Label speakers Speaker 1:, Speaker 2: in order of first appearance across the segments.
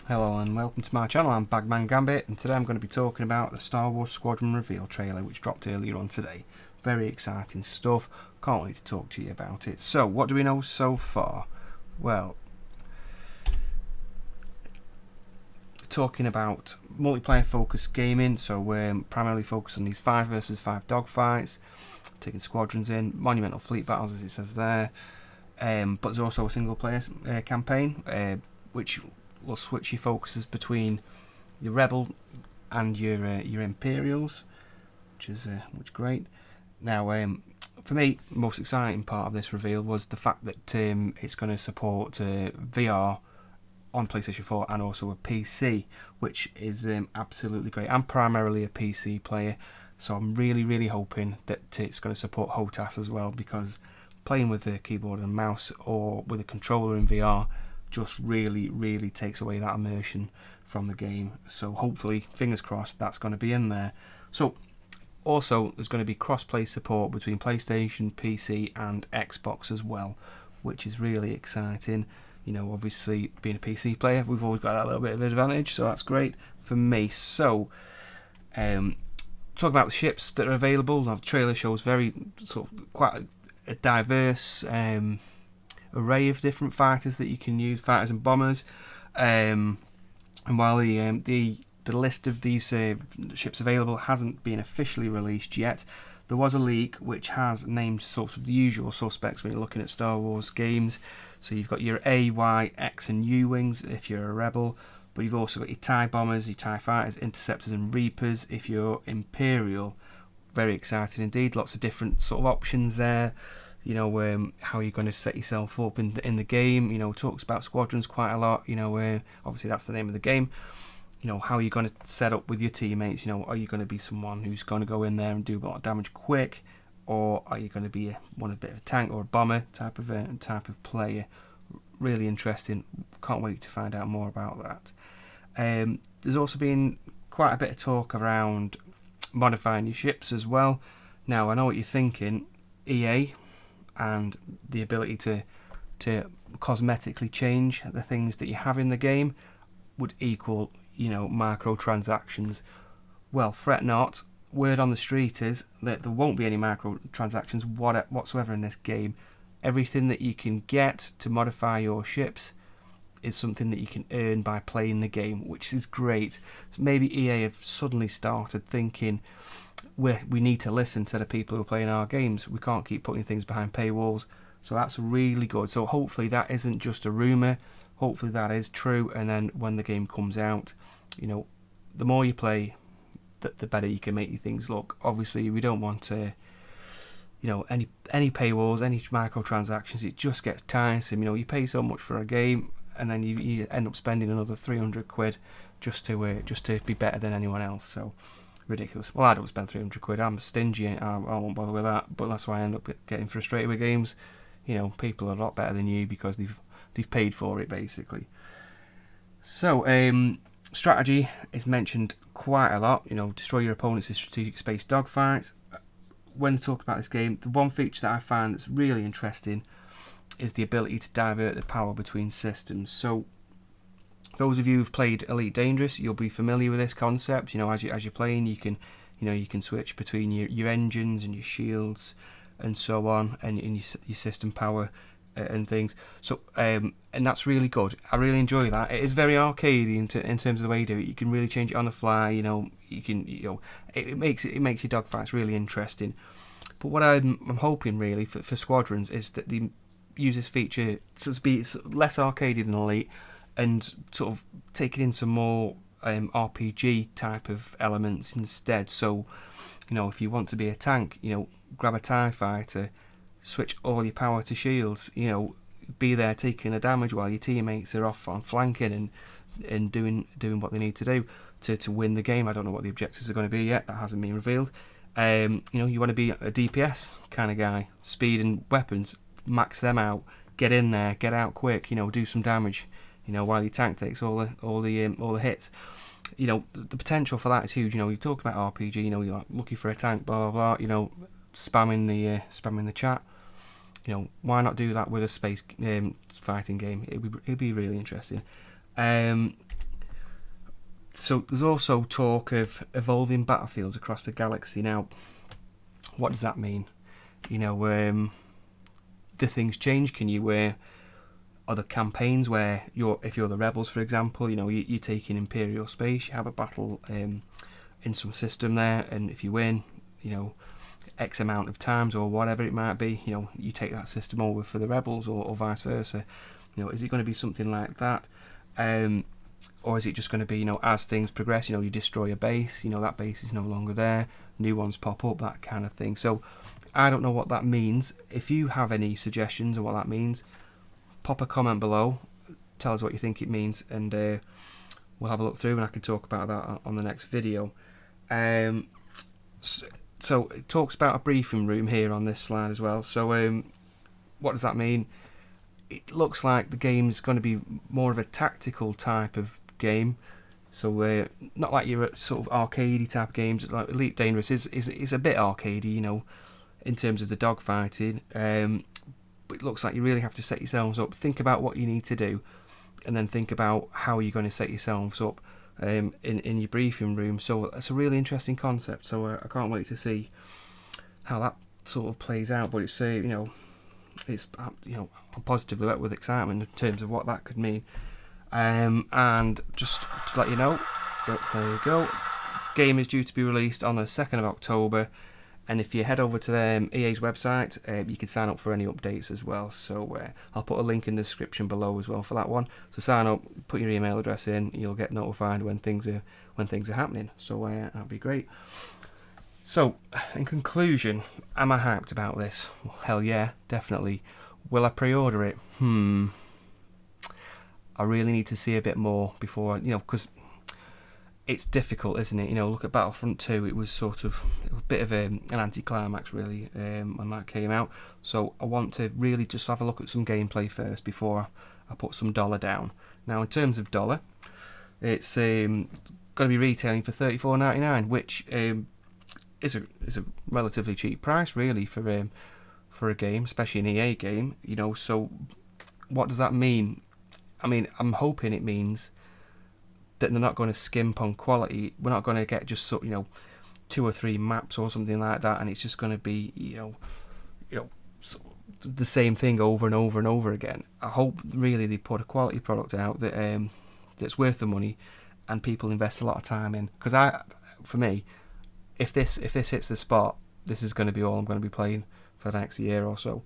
Speaker 1: Hello and welcome to my channel. I'm Bagman Gambit, and today I'm going to be talking about the Star Wars Squadron reveal trailer which dropped earlier on today. Very exciting stuff, can't wait to talk to you about it. So what do we know so far? Well, talking about multiplayer focused gaming, so we're primarily focused on these 5 versus 5 dogfights, taking squadrons in, monumental fleet battles as it says there, but there's also a single player campaign which will switch your focuses between your rebel and your Imperials, which is great. Now, for me, the most exciting part of this reveal was the fact that it's going to support VR on PlayStation 4 and also a PC, which is absolutely great. I'm primarily a PC player, so I'm really hoping that it's going to support HOTAS as well, because playing with a keyboard and mouse or with a controller in VR just really takes away that immersion from the game. So hopefully, fingers crossed, that's going to be in there. So also there's going to be cross-play support between PlayStation, PC and Xbox as well, which is really exciting. You know, obviously being a PC player, we've always got that little bit of advantage, so that's great for me. So talking about the ships that are available, the trailer shows very sort of quite a diverse array of different fighters that you can use, fighters and bombers. And while the list of these ships available hasn't been officially released yet, there was a leak which has named sort of the usual suspects when you're looking at Star Wars games. So you've got your A, Y, X and U wings if you're a rebel, but you've also got your TIE bombers, your TIE fighters, interceptors and reapers if you're Imperial. Very exciting indeed, lots of different sort of options there. You know, how you're going to set yourself up in the game. You know, talks about Squadrons quite a lot. You know, obviously that's the name of the game. You know, how are you going to set up with your teammates? You know, are you going to be someone who's going to go in there and do a lot of damage quick, or are you going to be a bit of a tank or a bomber type of player? Really interesting. Can't wait to find out more about that. There's also been quite a bit of talk around modifying your ships as well. Now I know what you're thinking, EA, and the ability to cosmetically change the things that you have in the game would equal, you know, microtransactions. Well, fret not. Word on the street is that there won't be any microtransactions whatsoever in this game. Everything that you can get to modify your ships is something that you can earn by playing the game, which is great. So maybe EA have suddenly started thinking, we need to listen to the people who are playing our games. We can't keep putting things behind paywalls. So that's really good. So hopefully that isn't just a rumour. Hopefully that is true. And then when the game comes out, you know, the more you play, the better you can make your things look. Obviously, we don't want to, you know, any paywalls, any microtransactions. It just gets tiresome. You know, you pay so much for a game, and then you end up spending another 300 quid just to be better than anyone else. So ridiculous. Well, I don't spend 300 quid. I'm stingy. I won't bother with that. But that's why I end up getting frustrated with games. You know, people are a lot better than you because they've paid for it basically. So strategy is mentioned quite a lot. You know, destroy your opponents in strategic space dogfights. When talking about this game, the one feature that I find that's really interesting is the ability to divert the power between systems. So those of you who've played Elite Dangerous, you'll be familiar with this concept. You know, as you're playing, you can switch between your engines and your shields and so on, and your system power and things. So and that's really good. I really enjoy that. It is very arcadey in terms of the way you do it. You can really change it on the fly. You know, it makes your dogfights really interesting. But what I'm hoping really for Squadrons is that they use this feature to be less arcadey than Elite, and sort of take it in some more RPG type of elements instead. So, you know, if you want to be a tank, you know, grab a TIE fighter, switch all your power to shields, you know, be there taking the damage while your teammates are off on flanking and doing what they need to do to win the game. I don't know what the objectives are going to be yet. That hasn't been revealed. You know, you want to be a DPS kind of guy, speed and weapons, max them out, get in there, get out quick, you know, do some damage, you know, while your tank takes all the hits. You know, the potential for that is huge. You know, you talk about RPG, you know, you're like looking for a tank, blah blah blah, you know, spamming the chat. You know, why not do that with a space fighting game? It'd be really interesting. So there's also talk of evolving battlefields across the galaxy. Now, what does that mean? You know, do things change? Can you other campaigns where if you're the rebels, for example, you know, you're taking Imperial space, you have a battle in some system there, and if you win, you know, X amount of times or whatever it might be, you know, you take that system over for the rebels, or vice versa. You know, is it going to be something like that? Or is it just going to be, you know, as things progress, you know, you destroy a base, you know, that base is no longer there, new ones pop up, that kind of thing. So I don't know what that means. If you have any suggestions on what that means, pop a comment below, tell us what you think it means, and we'll have a look through and I can talk about that on the next video. So it talks about a briefing room here on this slide as well. So what does that mean? It looks like the game is going to be more of a tactical type of game. So not like your sort of arcadey type of games. Like Elite Dangerous is a bit arcadey, you know, in terms of the dogfighting. But it looks like you really have to set yourselves up, think about what you need to do, and then think about how you're going to set yourselves up in your briefing room. So it's a really interesting concept. So I can't wait to see how that sort of plays out. But it's you know, it's you know, I'm positively wet with excitement in terms of what that could mean. And just to let you know, there you go. The game is due to be released on the 2nd of October. And if you head over to EA's website, you can sign up for any updates as well. So I'll put a link in the description below as well for that one. So sign up, put your email address in, and you'll get notified when things are happening. So that'd be great. So in conclusion, am I hyped about this? Well, hell yeah, definitely. Will I pre-order it? I really need to see a bit more before, you know, because it's difficult, isn't it? You know, look at Battlefront 2, it was sort of a bit of an anticlimax really when that came out. So I want to really just have a look at some gameplay first before I put some dollar down. Now in terms of dollar, it's going to be retailing for $34.99, which is a relatively cheap price really for a game, especially an EA game. You know, so what does that mean? I mean, I'm hoping it means that they're not going to skimp on quality. We're not going to get just sort, you know, 2 or 3 maps or something like that, and it's just going to be, you know, the same thing over and over and over again. I hope really they put a quality product out that that's worth the money, and people invest a lot of time in. Because for me, if this hits the spot, this is going to be all I'm going to be playing for the next year or so.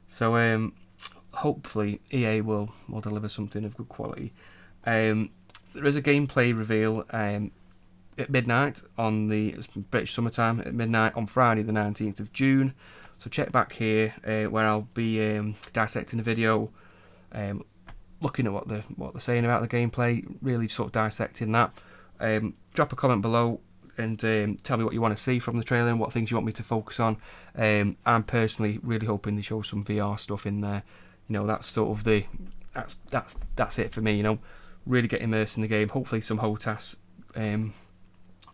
Speaker 1: So hopefully EA will deliver something of good quality. There is a gameplay reveal at midnight on the British summertime, at midnight on Friday the 19th of June. So check back here where I'll be dissecting the video, looking at what they're saying about the gameplay, really sort of dissecting that. Drop a comment below and tell me what you want to see from the trailer and what things you want me to focus on. I'm personally really hoping they show some VR stuff in there. You know, that's sort of that's it for me. You know, really get immersed in the game. Hopefully some HOTAS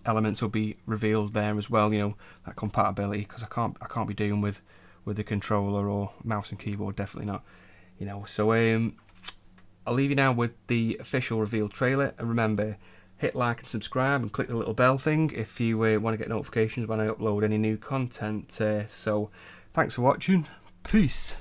Speaker 1: elements will be revealed there as well. You know, that compatibility, because I can't be dealing with the controller or mouse and keyboard, definitely not. You know, so I'll leave you now with the official reveal trailer, and remember, hit like and subscribe and click the little bell thing if you want to get notifications when I upload any new content. So thanks for watching. Peace.